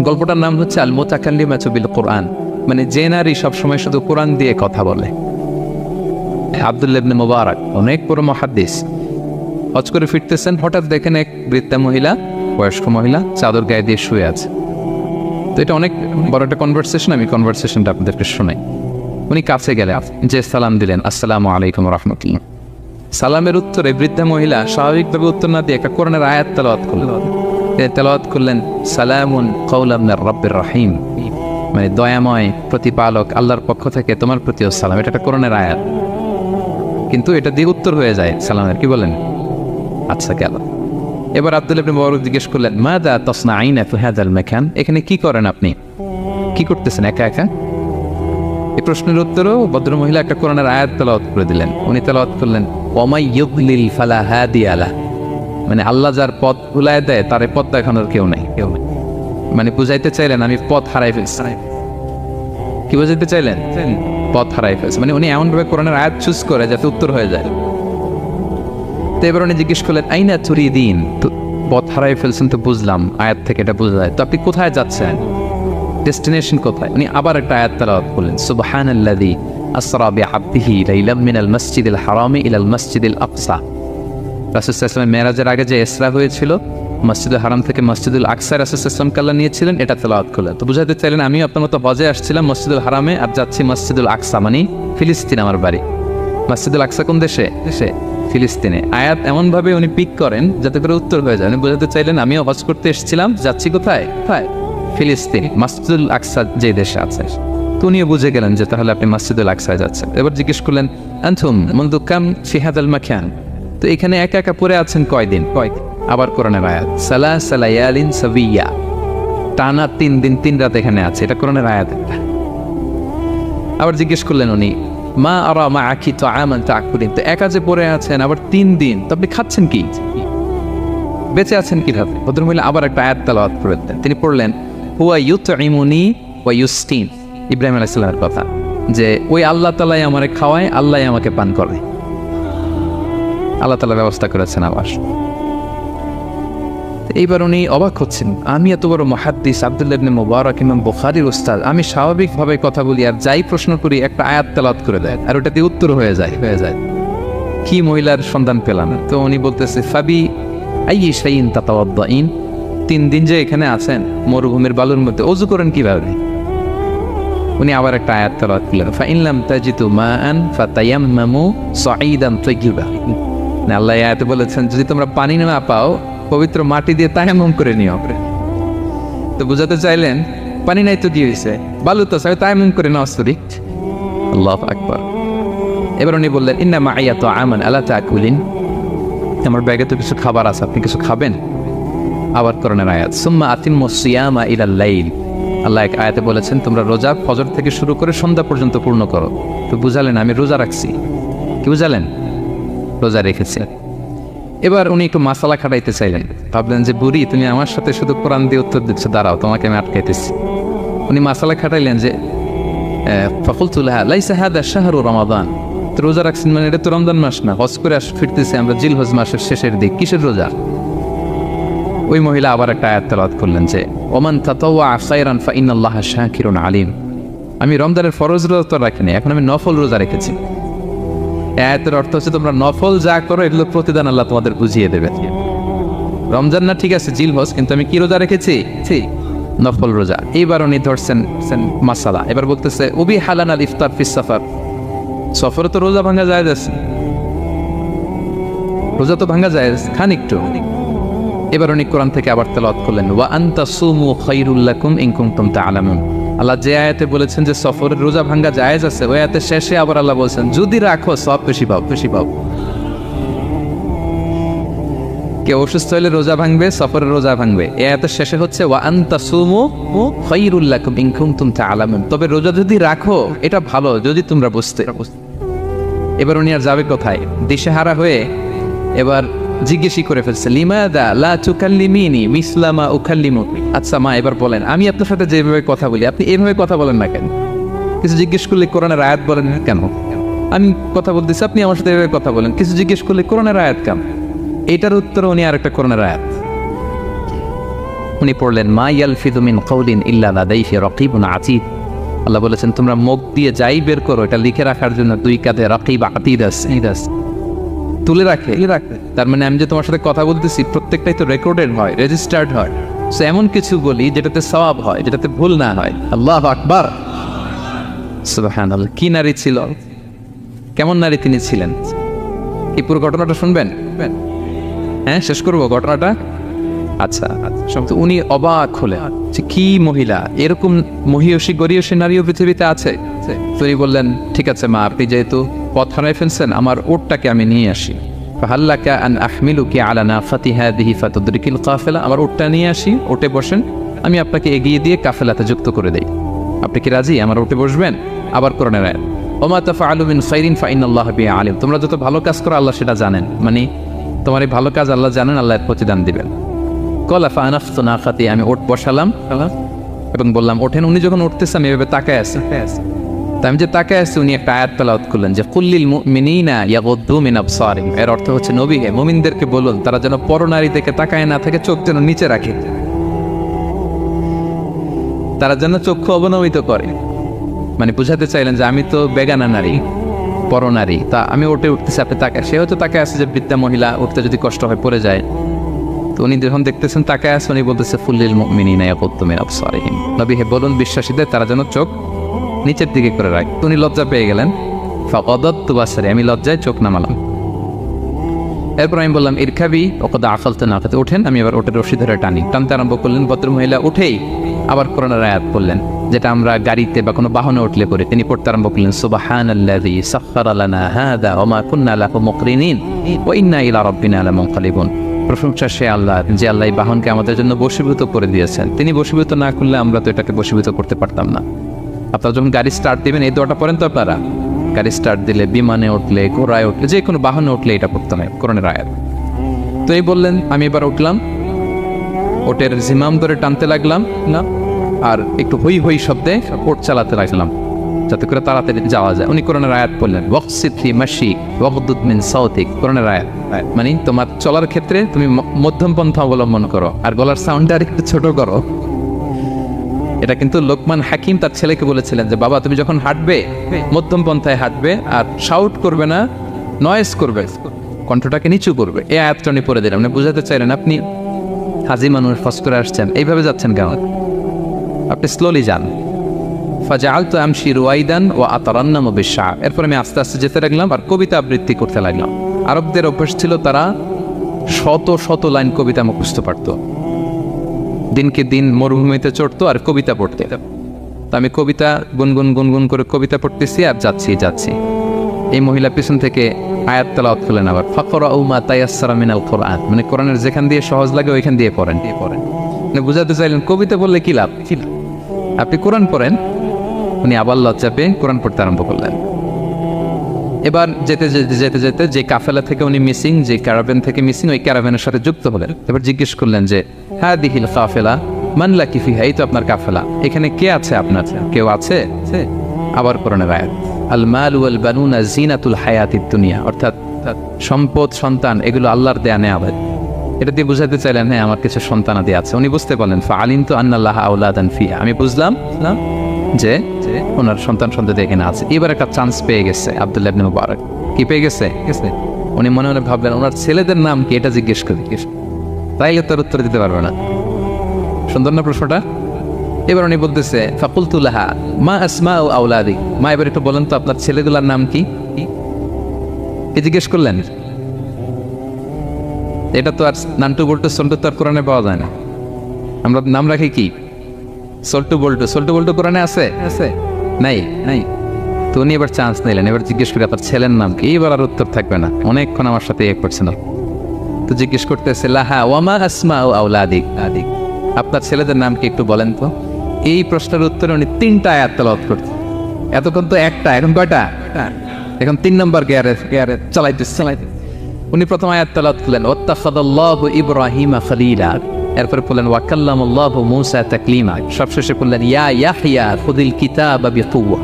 গল্পটার নাম হচ্ছে আল মুতাকাল্লিমাতু বিল কোরআন, মানে যে নারী সবসময় শুধু কোরআন দিয়ে কথা বলে। আব্দুল্লাহ ইবনে মুবারক অনেক বড় মুহাদ্দিস, হজ করে ফিরতেছেন, হঠাৎ দেখেন এক বৃদ্ধা মহিলা, বয়স্ক মহিলা চাদর গায়ে দিয়ে শুয়ে আছে। তো এটা অনেক বড় একটা কনভারসেশন, আমি কনভারসেশনটা আপনাদেরকে শোনাই। উনি কাছে গেলে যে সালাম দিলেন, আসসালামু আলাইকুম রাহমাতুল্লাহ। সালামের উত্তরে বৃদ্ধা মহিলা স্বাভাবিকভাবে উত্তর না দিয়ে একটা কোরআনের আয়াত তেলাওয়াত করলেন। তেলাওয়াত করলেন সালামুন কাওলাম মির রাব্বির রহিম, মানে দয়াময় প্রতিপালক আল্লাহর পক্ষ থেকে তোমার প্রতিও সালাম। এটা একটা কোরআনের আয়াত, কিন্তু এটা দিয়ে উত্তর হয়ে যায় সালামের। কি বলেন? আচ্ছা গেল। এবার আব্দুল্লাহ ইবনে মুবারক জিজ্ঞেস করলেন মাযা তাসনাঈনা ফি হাযাল মাকান, এখানে কি করেন আপনি, কি করতেছেন একা একা? এই প্রশ্নের উত্তরেও ভদ্রমহিলা একটা কোরআনের আয়াত তেলাওয়াত করে দিলেন। উনি তেলাওয়াত করলেন ওয়ামাই ইউদ্লিল ফালা হাদিয়া লাহ, মানে আল্লাহ যার পথ ভুলায় দেয় তার পথ দেখানোর কেউ নাই। মানে বুঝাইতে চাইলেন আমি পথ হারাই ফেলছি। কি বুঝাইতে চাইলেন? পথ হারাই ফেলছে, মানে উনি এমনভাবে কোরআনের আয়াত চুজ করে যাতে উত্তর হয়ে যায়। তো এবার উনি জিজ্ঞেস করলেন আইনা তুরিদিন, তো পথ হারাই ফেলছেন তো বুঝলাম, আয়াত থেকে এটা বোঝা যায়, তো আপনি কোথায় যাচ্ছেন, ডেস্টিনেশন কোথায়? উনি আবার একটা আয়াত তেলাওয়াত করলেন সুবহানাল্লাযী আসরা বিআবদিহি লাইলাম মিনাল মাসজিদিল হারামি ইলাল মাসজিদিল আকসা। রাসূল সাল্লাল্লাহু আলাইহি ওয়াসাল্লাম মেরাজের আগে যে ইসরা হয়েছিল, মসজিদুল হারাম থেকে মসজিদুল আকসা রাসূল সাল্লাল্লাহু আলাইহি ওয়াসাল্লাম আল্লাহ নিয়েছিলেন, এটা তেলাওয়াত করলেন। তো বুঝাতে চাইলেন আমি আপনার মতো হজে আসছিলাম মসজিদুল হারামে, আর যাচ্ছি মসজিদুল আকসা, মানে ফিলিস্তিন আমার বাড়ি। মসজিদুল আকসা কোন দেশে? ফিলিস্তিনে। আয়াত এমনভাবে উনি পিক করেন যাতে করে উত্তর হয়ে যায়। উনি বোঝাতে চাইলেন আমিও হজ করতে এসেছিলাম, যাচ্ছি কোথায়? ফিলিস্তিন, মসজিদুল আকসা যে দেশে আছে। তো উনিও বুঝে গেলেন যে তাহলে আপনি মসজিদুল আকসায় যাচ্ছেন। এবার জিজ্ঞেস করলেন আনতুম মুনযু কাম ফি হাযাল মাকান, তো এখানে একা একা পড়ে আছেন কয়দিন? আবার কোরআনের আয়াত সালাসা লায়ালিন সাবিয়া, টানা 3 দিন 3 রাত এখানে আছে, এটা কোরআনের আয়াত। আবার জিজ্ঞেস করলেন উনি মা আরা মাআকি তাআমান তাকুলিন, তো একা যে পড়ে আছেন আবার 3 দিন, তো আপনি খাচ্ছেন কি, বেঁচে আছেন কিভাবে? ভদ্রমহিলা আবার একটা আয়াত তেলাওয়াত করলেন। তিনি পড়লেন হুয়া ইউতঈমুনি ওয়া ইউসকিন, ইব্রাহিম আলাইহিস সালামের কথা, যে ওই আল্লাহ তাআলাই আমারে খাওয়ায়, আল্লাহই আমাকে পান করে, আল্লাহ তাআলা ব্যবস্থা করেছেন আবার। এইবার উনি অবাক হচ্ছেন, আমি এত বড় মুহাদ্দিস আব্দুল্লাহ ইবনে মুবারক ইমাম বুখারীর উস্তাদ, আমি স্বাভাবিকভাবে কথা বলি আর যাই প্রশ্ন করি একটা আয়াত তেলাওয়াত করে দেয় আর ওটাতে উত্তর হয়ে যায়। কি মহিলার সন্ধান পেলাম? তো উনি বলতেছে ফাবি আইয়ি শাইইন তাতাওয়াদ্দাইন, 3 দিন যে এখানে আছেন মরুভূমির বালুর মধ্যে ওযু করেন কিভাবে? উনি আবার একটা আয়াত তেলাওয়াত করলেন ফাইন লাম তাজিদু মাআন ফাতায়াম্মামু সাঈদান তাইয়্যিবা, না আল্লাহ আয়াতে বলেছেন যদি তোমরা পানি না পাও পবিত্র মাটি দিয়ে তায়াম্মুম করে নিও। তো বুঝাতে চাইলেন পানি নাই তো কি হয়েছে, বালু তো সবাই তায়াম্মুম করে নাও। আল্লাহু আকবার। এবার উনি বললেন ইন্না মাইয়া তাআমান আলা তাকুলিন, আমার ব্যাগে তো কিছু খাবার আছে, আপনি কিছু খাবেন? আবার কোরআনের আয়াত সুম্মা আতিম্মুস সিয়ামা ইলাল লাইল, আল্লাহ এক আয়াতে বলেছেন তোমরা রোজা ফজর থেকে শুরু করে সন্ধ্যা পর্যন্ত পূর্ণ করো। তো বুঝালেন আমি রোজা রাখছি। কি বুঝালেন? রোজা রেখেছি। এবার উনি একটু মাসালা খাটাইতে চাইলেন, ভাবলেন যে বুড়ি তুমি আমার সাথে শুধু কোরআন দিয়ে উত্তর দিচ্ছ, দাঁড়াও তোমাকে আমি আটকাইতেছি। উনি মাসালা খাটাইলেন যে ফাকুলতু লাহা লাইসা হাদা শাহরু রমাদান, তো রোজা রাখছেন মানে এটা তো রমজান মাস না, হজ করে ফিরতেছি আমরা জিলহজ মাসের শেষের দিক, কিসের রোজা? ওই মহিলা আবার একটা আয়াত তেলাওয়াত করলেন যে ওমান তাতাওয়া খায়রান ফাইনাল্লাহা শাকিরুন আলিম, আমি রমজানের ফরজ রোজা তো রাখিনি, এখন আমি নফল রোজা রেখেছি। আয়াতের অর্থ হচ্ছে তোমরা নফল যা করো এগুলো প্রতিদান আল্লাহ তোমাদের বুঝিয়ে দেবে। রমজান না ঠিক আছে জিলহজ, কিন্তু আমি কি রোজা রেখেছি? নফল রোজা। এইবার উনি ধরছেন মাসালা, এবার বলতেছে উবি হালান আল ইফতার ফিস সাফার, সফরে তো রোজা ভাঙা যায়, রোজা তো ভাঙা যায়, খান একটু। এবার উনি কোরআন থেকে আবার তেলাওয়াত করলেন ওয়া আনতা সুমু খায়রুল লাকুম ইন কুনতুম তা'লামুন, আল্লাহ যে আয়াতে বলেছেন যে সফরের রোজা ভাঙা জায়েজ আছে, ওই আয়াতের শেষে আবার আল্লাহ বলছেন যদি রাখো সব বেশি পাও। কেউ অসুস্থ হলে রোজা ভাঙবে, সফরের রোজা ভাঙবে। এই আয়াতের শেষে হচ্ছে ওয়া আনতা সুমু খায়রুল লাকুম ইন কুনতুম তা'লামুন, তবে রোজা যদি রাখো এটা ভালো যদি তোমরা বুঝতে। এবার উনি আর যাবে কোথায়? দিশেহারা হয়ে এবার জিজ্ঞেসই করে ফেলছে লিমাদা লা তুকাল্লিমিনি মিসলা মা উকাল্লিমুকি, আচ্ছা মা এবার বলেন আমি আপনার সাথে যেভাবে কথা বলি আপনি এভাবে কথা বলেন না কেন? কিছু জিজ্ঞেস করলে কোরআনের আয়াত বলেন কেন? আমি কথা বলতেছি আপনি আমার সাথে এভাবে কথা বলেন, কিছু জিজ্ঞেস করলে কোরআনের আয়াত কেন? এটার উত্তর উনি আর একটা কোরআনের আয়াত উনি পড়লেন মা ইয়ালফিযু মিন কাউলিন ইল্লা লাদাইহি রাকিবুন আতীদ। আল্লাহ বলেছেন তোমরা মুখ দিয়ে যাই বের করো এটা লিখে রাখার জন্য দুই কাঁধে রাকিব আতীদ আছে, তুলে রাখে। তার মানে আমি যে তোমার সাথে কথা বলতেছি প্রত্যেকটাই তো রেকর্ডেড হয়, রেজিস্টার্ড হয়। সো এমন কিছু বলি যেটাতে সওয়াব হয়, যেটাতে ভুল না হয়। আল্লাহু আকবার, সুবহানাল্লাহ। কি নারী ছিল, কেমন নারী তিনি ছিলেন, এই পুরো ঘটনাটা শুনবেন? হ্যাঁ, শেষ করবো ঘটনাটা। আচ্ছা, উনি অবাক হলেন যে কি মহিলা, এরকম মহিয়সী গরিয়সী নারীও পৃথিবীতে আছে। তিনি বললেন ঠিক আছে মা, আপনি যেহেতু পথ হারাই ফেলছেন, আমার ওটটাকে আমি নিয়ে আসি। ফাহাল্লাকা আন আহমিলুকি আলা নাফাতি হাদিহি ফাতুদরিকিল কাফেলা। আমার ওটটা নিয়ে আসি, ওটে বসেন, আমি আপনাকে এগিয়ে দিয়ে কাফেলাতে যুক্ত করে দেই। আপনি কি রাজি আমার ওটে বসবেন? আবার কোরআনের আয়াত, ওমা তাফআলু মিন খাইরিন ফাইনাল্লাহা বিহি আলিম। তোমরা যত ভালো কাজ করো আল্লাহ সেটা জানেন, মানে তোমার এই ভালো কাজ আল্লাহ জানেন, আল্লাহ এর প্রতিদান দিবেন। কলা ফানাফতু নাকাতি, আমি ওট বসালাম এবং বললাম ওঠেন। উনি যখন উঠতেছে আমি এভাবে তাকায় আছি, তা আমি যে তাকায় আছি উনি একটা আয়াত তেলাওয়াত করলেন যে কুল্লিল মুমিনিনা ইয়াগুদ্দু মিন আবসারিহিম। এর অর্থ হচ্ছে নবী হে মুমিনদেরকে বলুন তারা যেন পরনারী দেখে তাকায় না থাকে, চোখ যেন নিচে রাখে, তারা যেন চক্ষু অবনমিত করে। মানে বুঝাতে চাইলেন যে আমি তো বেগানা নারী, পরনারী, তা আমি ওটে উঠতেছি, আপনি তাকায়। সে হয়তো তাকায় আছে যে বৃদ্ধা মহিলা উঠতে যদি কষ্ট হয় পড়ে যায়। তো উনি যখন দেখতেছেন তাকায় আছে, উনি বলতেছে ফুল্লিল মুমিনিনা ইয়াগুদ্দু মিন আবসারিহিম। নবী হে বলুন বিশ্বাসীদের তারা যেন চোখ নিচের দিকে করে রাখে। উনি লজ্জা পেয়ে গেলেন। ফাকাদাতু বাসারি, আমি লজ্জায় চোখ নামালাম। এরপর আমি বললাম ইরকাবি ওয়াকাদ আকালতু নাকাতে, ওঠেন। আমি আবার ওটের রশি ধরে টানতে আরম্ভ করলেন। ভদ্রমহিলা উঠেই আবার কোরআনের আয়াত পড়লেন, যেটা আমরা গাড়িতে বা কোনো বাহনে উঠলে করি। তিনি পড়তে আরম্ভ করলেন সুবহানাল্লাযী সাখখারা লানা হাযা ওয়া মা কুন্না লাহু মুকরিনিন ওয়া ইন্না ইলা রাব্বিনা লামুনকালিবুন। প্রশংসা সে আল্লাহ, যে আল্লাহ এই বাহনকে আমাদের জন্য বশীভূত করে দিয়েছেন। তিনি বশীভূত না করলে আমরা তো এটাকে বশীভূত করতে পারতাম না। আপনারা যখন গাড়ি স্টার্ট দিবেন এই দোয়াটা পড়েন তো আপনারা। গাড়ি স্টার্ট দিলে, বিমানে উঠলে, ঘোড়ায় উঠলে, যে কোনো বাহনে উঠলে এটা পড়তে হয়, কোরআনের আয়াত। তো এই বললেন, আমি এবার উঠলাম, ওটের জিমাম ধরে টানতে লাগলাম আর একটু হই হই শব্দে ওট চালাতে লাগলাম যাতে করে তাড়াতাড়ি যাওয়া যায়। উনি কোরআনের আয়াত বললেন ওয়াকসিদ ফি মাশিক ওয়াগদুদ মিন সাউতিক। কোরআনের আয়াত মানে তোমার চলার ক্ষেত্রে তুমি মধ্যম পন্থা অবলম্বন করো আর গলার সাউন্ডটা আর একটু ছোট করো। এটা কিন্তু লোকমান হাকিম তার ছেলেকে বলেছিলেন যে বাবা তুমি যখন হাঁটবে মধ্যম পন্থায় হাঁটবে আর শাউট করবে না, নয়েজ করবে, কণ্ঠটাকে নিচু করবে। এই আয়াতটা উনি পড়ে দিলেন। মানে বুঝাতে চাইলেন আপনি হাজি মানুষ, ফস করে আসছেন, এইভাবে যাচ্ছেন কেন? আপনি স্লোলি যান। ফাজাআলতু আমশি রুয়াইদান ওয়া আতারান্নামু বিশ-শা'ব। এরপর আমি আস্তে আস্তে যেতে লাগলাম আর কবিতা আবৃত্তি করতে লাগলাম। আরবদের অভ্যাস ছিল তারা শত শত লাইন কবিতা মুখস্থ পারত। দিনকে দিন মরুভূমিতে চড়তো আর কবিতা পড়তে। তো আমি কবিতা গুনগুন করে কবিতা পড়তেছি আর যাচ্ছি। এই মহিলা পিছন থেকে আয়াত তেলাওয়াত করলেন আবার ফাকরাউ মা তায়াসসারা মিনাল কুরআন। মানে কোরআনের যেখান দিয়ে সহজ লাগে ওইখান দিয়ে পড়েন। মানে বুঝাতে চাইলেন কবিতা বললে কি লাভ, আপনি কোরআন পড়েন। উনি আবার লজ্জা পেয়ে কোরআন পড়তে আরম্ভ করলেন। এবার যেতে যে কাফেলা থেকে উনি মিসিং, যে ক্যারাভ্যান থেকে মিসিং, ওই ক্যারাভ্যানের সাথে যুক্ত হলেন। এবার জিজ্ঞেস করলেন যে হাদিহিল কাফেলা মান লাকি ফিহা, এই তো আপনার কাফেলা, এখানে কে আছে আপনার, কেউ আছে? আবার কোরআনের আয়াত আল মাল ওয়াল বানুনা জিনাতুল হায়াতিদ দুনিয়া, অর্থাৎ সম্পদ সন্তান এগুলো আল্লাহর দেয়া নেয়ামত। এটা দিয়ে বুঝাতে চাইলেন হ্যাঁ আমার কিছু সন্তানাদি আছে। উনি বুঝতে পারলেন ফাআলিমতু আন্নাল্লাহা আওলাদান ফিহা, আমি বুঝলাম যে ওনার সন্তান এখানে আছে। এবার একটা চান্স পেয়ে গেছে আব্দুল্লাহ ইবনে মুবারক। কি পেয়ে গেছে? উনি মনে মনে ভাবলেন ওনার ছেলেদের নাম কি, এটা জিজ্ঞেস করি, তাইলে তার উত্তর দিতে পারবে না। সুন্দর না প্রশ্নটা? এবার উনি বলতেছে ফাকুলতু লাহা মা আসমাউ আওলাদি, মা এবার একটু বলেন তো আপনার ছেলেগুলোর নাম কি জিজ্ঞেস করলেন। এটা তো আর নান্টু বল্টু সল্টু তো আর কোরআনে পাওয়া যায় না। আমরা নাম রাখি কি সল্টু বল্টু কোরআনে আছে? নাই। তো উনি এবার চান্স নিলেন, এবার জিজ্ঞেস করি আপনার ছেলের নাম কি। এইবার আর উত্তর থাকবে না, অনেকক্ষণ আমার সাথে করছে না। তো জিজ্ঞেস করতেছে লাহা ওয়ামা আসমাউ আওলাদিক, আপনার ছেলেদের নাম কি একটু বলেন তো। এই প্রশ্নের উত্তরে উনি 3টা আয়াত তেলাওয়াত করতেন। এতক্ষণ তো একটা, এখন কয়টা? এখন 3 নম্বর গিয়ারে চালাইতে। উনি প্রথম আয়াত তেলাওয়াত করলেন ওয়াত্তাখাযাল্লাহু ইব্রাহিমা খলিলা, এরপরে বললেন ওয়া কাল্লামাল্লাহু মূসা তাকলিমা, সবশেষে বললেন ইয়া ইয়াহইয়া খুযিল কিতাবা বিকুওয়া।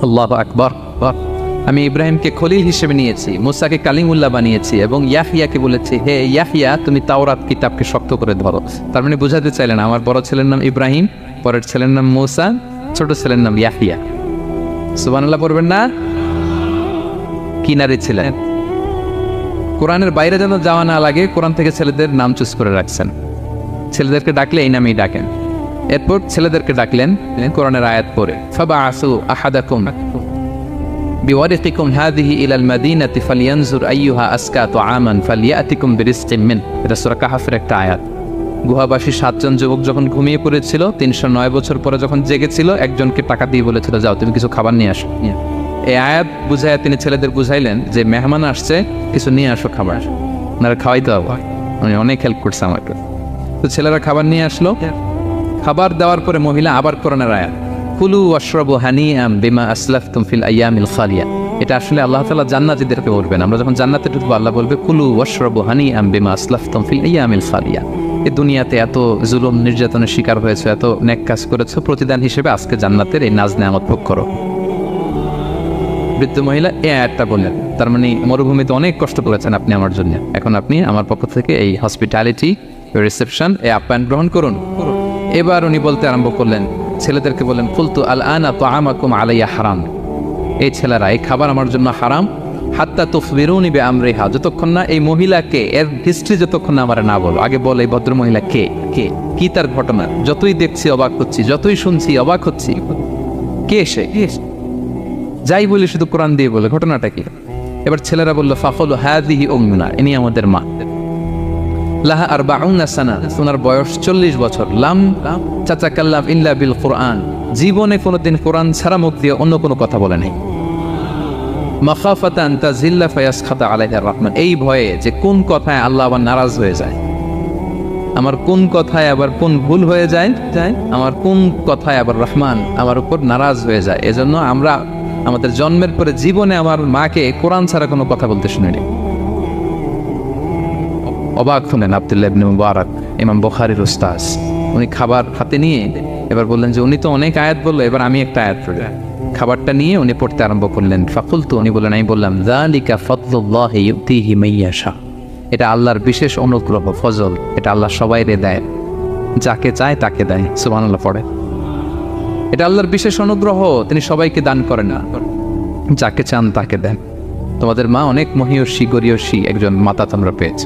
আল্লাহু আকবার। আমি ইব্রাহিমকে খলিল হিসেবে নিয়েছি, মুসাকে কালিমুল্লাহ বানিয়েছি, এবং ইয়াহিয়াকে বলেছি, হে ইয়াহিয়া তুমি তাওরাত কিতাবকে শক্ত করে ধরো। তার মানে বোঝাতে চাইলেন আমার বড় ছেলের নাম ইব্রাহিম, পরের ছেলের নাম মুসা, ছোট ছেলের নাম ইয়াহিয়া। সুবহানাল্লাহ পড়বেন না? কিনারে ছিলেন। কোরআনের বাইরে যেন যাওয়া না লাগে, কোরআন থেকে ছেলেদের নাম চুজ করে রাখছেন। ছেলেদেরকে ডাকলে এই নামেই ডাকেন। এরপর ছেলেদেরকে ডাকলেন কোরআনের আয়াত পড়ে, ফাবাআসু আহাদাকুম বিওয়ারিকিকুম হাযিহি ইলাল মাদিনাতি ফালিয়ানজুর আইয়ুহা আসকা তুআমান ফালিয়াতিকুম বিরিজকিম মিন। এটা সূরা কাহফের একটা আয়াত। গুহাবাসী 7 জন যুবক যখন ঘুমিয়ে পড়েছিল, 309 বছর পরে যখন জেগেছিল, একজনকে টাকা দিয়ে বলেছিল যাও তুমি কিছু খাবার নিয়ে আসো। এই আয়াত বুঝাইয়া তিনি ছেলেদের বুঝাইলেন যে মেহমান আসছে, কিছু নিয়ে আসো খাবার, আপনারা খাওয়াইতে হবে। উনি অনেক হেল্প করছে আমাকে। তো ছেলেরা খাবার নিয়ে আসলো। খাবার দেওয়ার পরে মহিলা আবার কোরআনের আয়াত, কুলু ওয়াশরাবু হানিআম বিমা আসলাফতুম ফিল আইয়ামিল খালিয়া। এটা আসলে আল্লাহ তাআলা জান্নাতীদেরকে বলবেন। আমরা যখন জান্নাতে ঢুকবো আল্লাহ বলবে কুলু ওয়াশরাবু হানিআম বিমা আসলাফতুম ফিল আইয়ামিল খালিয়া। এই দুনিয়াতে এত জুলুম নির্যাতনের শিকার হয়েছে, এত নেক কাজ করেছো, প্রতিদান হিসেবে আজকে জান্নাতের এই নাজ নেয়ামত ভোগ করো। বৃদ্ধ মহিলা এই আয়াতটা বললেন, তার মানে মরুভূমিতে অনেক কষ্ট করেছেন আপনি আমার জন্য, এখন আপনি আমার পক্ষ থেকে এই হসপিটালিটি রিসেপশন, এই আপ্যায়ন গ্রহণ করুন। এবার উনি বলতে আরম্ভ করলেন, ছেলেদেরকে বললেন, কুলতু আল আনা তুআমাকুম আলাইয়া হারাম। এই ছেলেরা, এই খাবার আমার জন্য হারাম, হাত্তা তুখবিরুনি বিআমরিহা, যতক্ষণ না এই মহিলাকে, এর হিস্ট্রি যতক্ষণ না আমার না বলো। আগে বল এই ভদ্র মহিলা কে, কে, কি তার ঘটনা। যতই দেখছি অবাক হচ্ছি, যতই শুনছি অবাক হচ্ছি। কে সে? যাই বলি শুধু কোরআন দিয়ে বলে, ঘটনাটা কি? এবার ছেলেরা বলল, ফাকুলু হাযিহি উম্মুনা, ইনি আমাদের মা। লাহা আরবাউনা সানা, ওনার বয়স 40 বছর। লাম তাতাকাল্লাম ইল্লা বিল কুরআন, জীবনে কোনোদিন কোরআন ছাড়া মুখ দিয়ে অন্য কোনো কথা বলে নাই। মাখাফাতান তাজিল্লা ফায়াসখাতা আলাইহা রহমান, এই ভয়ে যে কোন কথায় আল্লাহ আবার নারাজ হয়ে যায়, আমার কোন কথায় আবার কোন ভুল হয়ে যায়, আমার কোন কথায় আবার রহমান আমার উপর নারাজ হয়ে যায়। এজন্য আমরা আমাদের জন্মের পরে জীবনে আমার মাকে কোরআন ছাড়া কোনো কথা বলতে শুনিনি। অবাক হলেন আব্দুল্লাহ ইবনে মুবারক, ইমাম বুখারীর উস্তাদ। উনি খাবার হাতে নিয়ে এবার বললেন যে উনি তো অনেক আয়াত বললো, এবার আমি একটা আয়াত পড়ি। খাবারটা নিয়ে উনি পড়তে আরম্ভ করলেন। ফাকুলতু, উনি বললেন, আমি বললাম, যালিকা ফাদলুল্লাহি ইউতিহি মাইয়াশা, এটা আল্লাহর বিশেষ অনুগ্রহ, ফজল, এটা আল্লাহ সবাইরে দেয়, যাকে চায় তাকে দেয়। সুবহানাল্লাহ পড়ে। এটা আল্লাহর বিশেষ অনুগ্রহ, তিনি সবাইকে দান করেন না, যাকে চান তাকে দেন। তোমাদের মা অনেক মহিয়সী গরিয়সী একজন মাতা তোমরা পেয়েছ।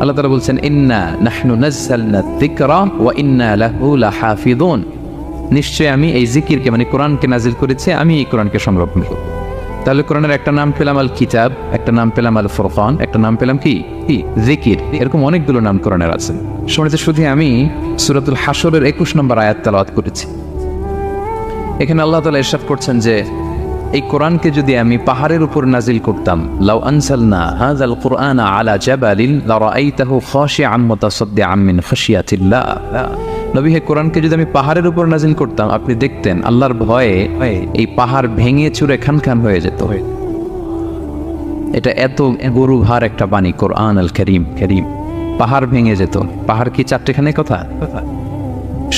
আল্লাহ তাআলা বলছেন, ইন্না নাহনু নাযালনা যিকরা ওয়া ইন্না লাহু লাহাফিযুন, নিশ্চয় আমি এই জিকিরকে মানে কোরআনকে নাজিল করেছি, আমি এই কোরআনকে সংরক্ষণ করব। তাহলে কোরআনের একটা নাম পেলাম আল কিতাব, একটা নাম পেলাম আল ফুরকান, একটা নাম পেলাম কি জিকির। এরকম অনেকগুলো নাম কোরআনের আছে। শুনেছি শুধু আমি সূরাতুল হাশরের 21 নম্বর আয়াত তেলাওয়াত করেছি। এখানে আল্লাহ তাআলা ইরশাদ করছেন যে এই কোরআনকে যদি আমি পাহাড়ের উপর নাজিল করতাম, লাউ আনজালনা হাযাল কুরআনা আলা জাবালিন লারাআইতাহু খাশিআন মুতাসাদ্দিআন মিন খাশিয়াতিল্লাহ। নবী, হে কোরআনকে যদি আমি পাহাড়ের উপর নাজিল করতাম, আপনি দেখতেন আল্লাহর ভয়ে এই পাহাড় ভেঙে চুরে খানখান হয়ে যেত। এটা এত গরু ভার একটা বাণী কোরআন আল কারীম। পাহাড় ভেঙে যেত। পাহাড় কি চারটেখানে কথা?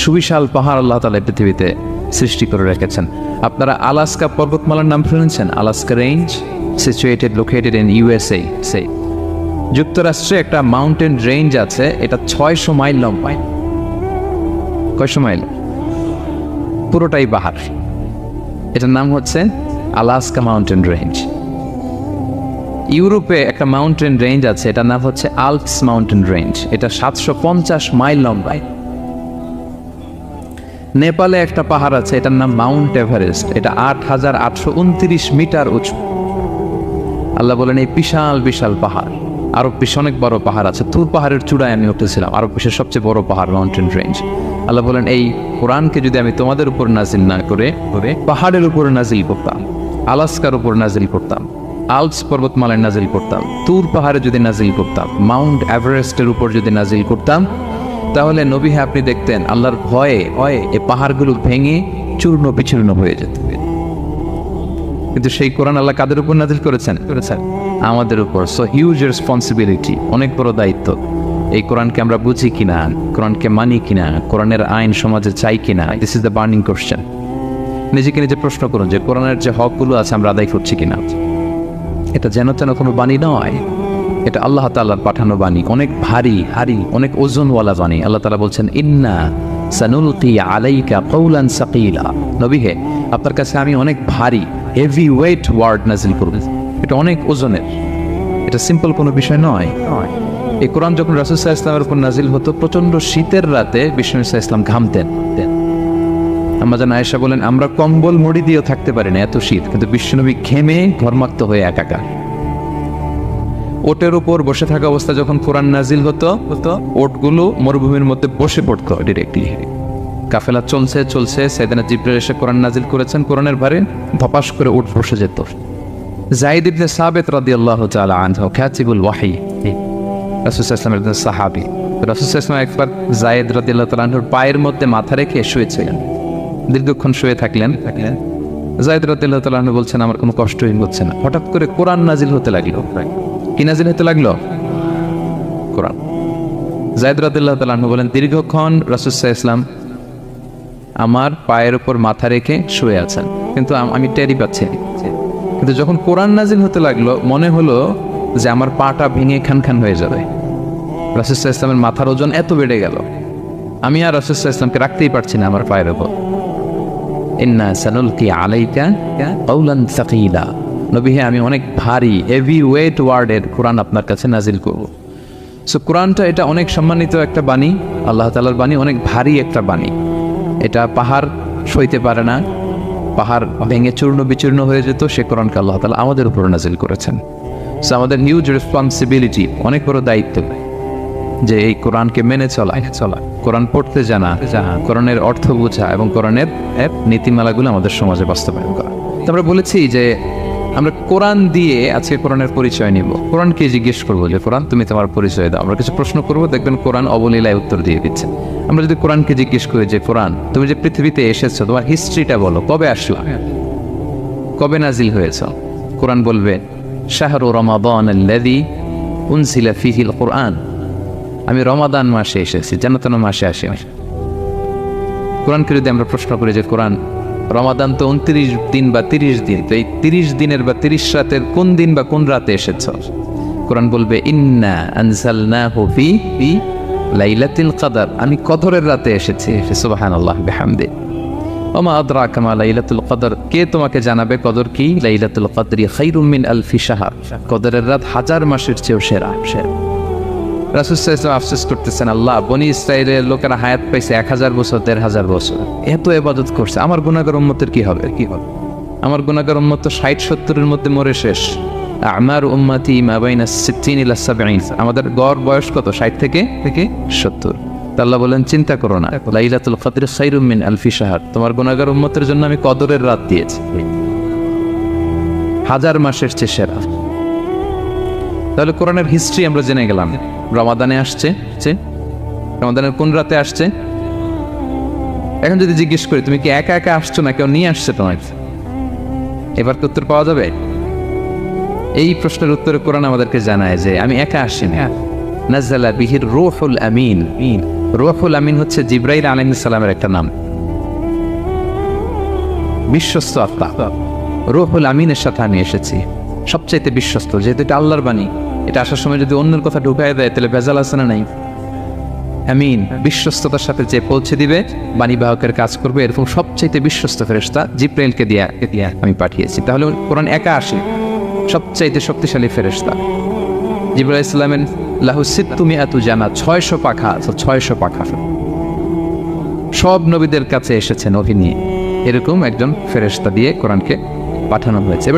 সুবিশাল পাহাড় আল্লাহ তাআলা পৃথিবীতে সৃষ্টি করে রেখেছেন। আপনারা আলাস্কা পর্বতমালার নাম শুনেছেন? Alaska range, located in USA. যুক্তরাষ্ট্রে একটা মাউন্টেন রেঞ্জ আছে, এটা 600 মাইল লম্বা। কয়শো মাইল? পুরোটাই পাহাড়। এটার নাম হচ্ছে আলাস্কা মাউন্টেন রেঞ্জ। ইউরোপে একটা মাউন্টেন রেঞ্জ আছে, এটার নাম হচ্ছে আল্পস মাউন্টেন রেঞ্জ, এটা 750 মাইল লম্বা। নেপালে একটা পাহাড় আছে, এটার নাম মাউন্ট এভারেস্ট, এটা 8829 মিটার উঁচু। আল্লাহ বলেন এই বিশাল বিশাল পাহাড়। আরব বিশ্বে অনেক বড় পাহাড় আছে, তুর পাহাড়ের চূড়ায় আমি উঠেছিলাম, আরব বিশ্বের সবচেয়ে বড় পাহাড় মাউন্টেন রেঞ্জ। আল্লাহ বলেন এই কোরআনকে যদি আমি তোমাদের উপর নাজিল না করে পাহাড়ের উপর নাজিল করতাম, আলাস্কার উপর নাজিল করতাম, আল্পস পর্বতমালায় নাজিল করতাম, তুর পাহাড়ে যদি নাজিল করতাম, মাউন্ট এভারেস্টের উপর যদি নাজিল করতাম, তাহলে নবী হ্যাঁ আপনি দেখতেন আল্লাহর ভয়ে এই পাহাড়গুলো ভেঙে চূর্ণ বিচূর্ণ হয়ে যেত। কিন্তু সেই কোরআন আল্লাহ কাদের উপর নাজিল করেছেন? আমাদের উপর। সো হিউজ রেসপন্সিবিলিটি, অনেক বড় দায়িত্ব। এই কোরআনকে আমরা বুঝি কিনা, কোরআনকে মানি কিনা, কোরআনের আইন সমাজে চাই কিনা, this is the burning question. নিজেকে নিজে প্রশ্ন করুন যে কোরআনের যে হকগুলো আছে আমরা আদায় করছি কিনা। এটা যেন তেন কোনো বাণী নয়, এটা আল্লাহ তাআলার পাঠানো বাণী, অনেক ভারী অনেক ওজনওয়ালা বাণী। আল্লাহ তাআলা বলছেন ইন্না সানুলকি আলাইকা কওলান সাকিলা, নবী হে আপনার কাছে আমি অনেক ভারী হেভি ওয়েট ওয়ার্ড নাজিল করব, এটা অনেক ওজনের, এটা সিম্পল কোনো বিষয় নয়। এই কোরআন যখন রাসূল সাল্লাল্লাহু আলাইহি ওয়াসাল্লামের উপর নাজিল হতো, প্রচন্ড শীতের রাতে বিষ্ণু সাল্লাল্লাহু আলাইহি ওয়াসাল্লাম ঘামতেন। আম্মা জান আয়েশা বলেন আমরা কম্বল মুড়ি দিয়েও থাকতে পারি না, এত শীত, কিন্তু বিশ্বনবী ঘেমে ঘর্মাক্ত হয়ে একাকার। ওটের উপর বসে থাকা অবস্থা যখন কোরআন নাজিল হতো, ওটগুলো মরুভূমির মধ্যে বসে পড়তো ডিরেক্টলি। কাফেলা চলছে সাইয়েদনা জিবরাইল এসে কোরআন নাজিল করেছেন, কোরআনের ভারে ধপাস করে উট বসে যেত। যায়েদ ইবনে সাবিত রাদিয়াল্লাহু তাআলা আনহু কাতিবুল ওয়াহী, রাসূল সাল্লাল্লাহু আলাইহি ওয়াসাল্লামের সাহাবী, রাসূল সাল্লাল্লাহু আলাইহি ওয়াসাল্লাম একবার যায়েদ রাদিয়াল্লাহু তাআলা আনহুর পায়ের মধ্যে মাথা রেখে শুয়েছিলেন, দীর্ঘক্ষণ শুয়ে থাকলেন। যায়েদ রাদিয়াল্লাহু তাআলা আনহু বলছেন আমার কোনো কষ্টই হচ্ছে না। হঠাৎ করে কোরআন নাজিল হতে লাগলো। কি নাজিল হতে লাগলো? কোরআন। যায়েদ রাদিয়াল্লাহু তাআলা আনহু বলেন দীর্ঘক্ষণ রাসূল সাল্লাল্লাহু আলাইহি ওয়াসাল্লাম আমার পায়ের উপর মাথা রেখে শুয়ে আছেন, কিন্তু আমি টেরি পাচ্ছি। কিন্তু যখন কোরআন নাজিল হতে লাগলো মনে হলো যে আমার পাটা ভেঙে খান হয়ে যাবে। রাসূল সাল্লাল্লাহু আলাইহি ওয়াসাল্লামের মাথার ওজন এত বেড়ে গেল, আমি আর রাসূল সাল্লাল্লাহু আলাইহি ওয়াসাল্লামকে রাখতেই পারছি না আমার পায়ের উপর। ইন্না সানুলকি আলাইকা কওলান সাকিলা, নবী হে আমি অনেক ভারী হেভি ওয়েট ওয়ার্ডের কোরআন আপনার কাছে নাজিল করব। সো কোরআনটা এটা অনেক সম্মানিত একটা বাণী, আল্লাহ তাআলার বাণী, অনেক ভারী একটা বাণী। এটা পাহাড় সইতে পারে না, পাহাড় ভেঙে চূর্ণ বিচূর্ণ হয়ে যেত, সে কোরআনকে আল্লাহ তাআলা আমাদের উপর নাজিল করেছেন। সো আমাদের হিউজ রেসপন্সিবিলিটি, অনেক বড় দায়িত্ব যে এই কোরআনকে মেনে চলা, কোরআন পড়তে জানা, কোরআনের অর্থ বোঝা এবং কোরআনের নীতিমালাগুলো আমাদের সমাজে বাস্তবায়ন করা। তো আমরা বলেছি যে আমরা কোরআন দিয়ে আজকে কোরআনের পরিচয় নিব। কোরআনকে জিজ্ঞেস করবো যে কোরআন তুমি তোমার পরিচয় দাও। আমরা কিছু প্রশ্ন করবো, দেখবেন কোরআন অবলীলায় উত্তর দিয়ে দিচ্ছে। আমরা যদি কোরআনকে জিজ্ঞেস করি যে কোরআন তুমি যে পৃথিবীতে এসেছো তোমার হিস্ট্রিটা বলো, কবে আসলা, কবে নাজিল হয়েছ? কোরআন বলবে শাহরু রমাদান আল্লাযী উনজিলা ফীহিল কুরআন, আমি রমাদান মাসে এসেছি, যেন তেন মাসে আসে। কোরআনকে যদি আমরা প্রশ্ন করি যে কোরআন রমাদান তো 29 দিন বা 30 দিন, তো এই 30 দিনের বা 30 রাতের কোন দিন বা কোন রাতে এসেছ? কোরআন বলবে ইন্না আনজালনাহু ফি লাইলাতুল কদর, আমি কদরের রাতে এসেছি। সুবহানাল্লাহ বিহামদি। ওমা আদরাকা মা লাইলাতুল কদর, কে তোমাকে জানাবে কদর কি? লাইলাতুল কদরি খায়রুম মিন আলফি শাহর, কদরের রাত 1000 মাসের চেয়েও সেরা। রাসূল সাল্লাল্লাহু আলাইহি ওয়াসাল্লাম আফসোস করতেছেন, আল্লাহ বনি ইসরাইলের লোকেরা হায়াত পাইছে 1000 বছর 1500 বছর, এত ইবাদত করছে, আমার গুনাহগার উম্মতের কি হবে? আমার গুনাহগার উম্মত তো 60-70 এর মধ্যে মরে শেষ। আমার উম্মতি মা বাইনা 60 ইলা 70, আমাদের গড় বয়স কত? 60 থেকে 70। আল্লাহ বলেন চিন্তা করো না, লাইলাতুল কদর খায়রুম মিন আলফি শাহর, তোমার গুনাহগার উম্মতের জন্য আমি কদরের রাত দিয়েছি 1000 মাসের চেয়ে সেরা। তাহলে কোরআনের হিস্ট্রি আমরা জেনে গেলাম। রমাদানে আসছে, রমাদানের কোন রাতে আসছে? এখন যদি জিজ্ঞেস করি তুমি কি একা একা আসছো না কেউ নিয়ে আসছে তোমার, এবার কি উত্তর পাওয়া যাবে? এই প্রশ্নের উত্তরে কোরআন আমাদেরকে জানায় যে আমি একা আসিনি। নাযালা বিহির রূহুল আমিন, রূহুল আমিন হচ্ছে জিবরাইল আলাইহিস সালামের একটা নাম, বিশ্বস্ত আত্মা। রূহুল আমিনের সাথে আমি এসেছি, সবচাইতে বিশ্বস্ত, যেহেতু এটা আল্লাহর বাণী। এটা আসার সময় যদি অন্যের কথা ঢুকায় দেয় তাহলে ভেজাল আছে না নাই? আমিন, বিশ্বস্ততার সাথে যে পৌঁছে দিবে, বাণীবাহকের কাজ করবে, এরকম সবচাইতে বিশ্বস্ত ফেরেশতা জিবরাইলকে দিয়ে আমি পাঠিয়েছি। তাহলে কোরআন একা আসে, সবচাইতে শক্তিশালী ফেরেশতা। জিবরাইল আলাইহিস সালামের লাহু সিত্তুমিআতু জানাহ, 600 পাখা, 600 পাখা। সব নবীদের কাছে এসেছেন অভি নিয়ে, এরকম একজন ফেরেশতা দিয়ে কোরআনকে পাঠানো হয়েছে।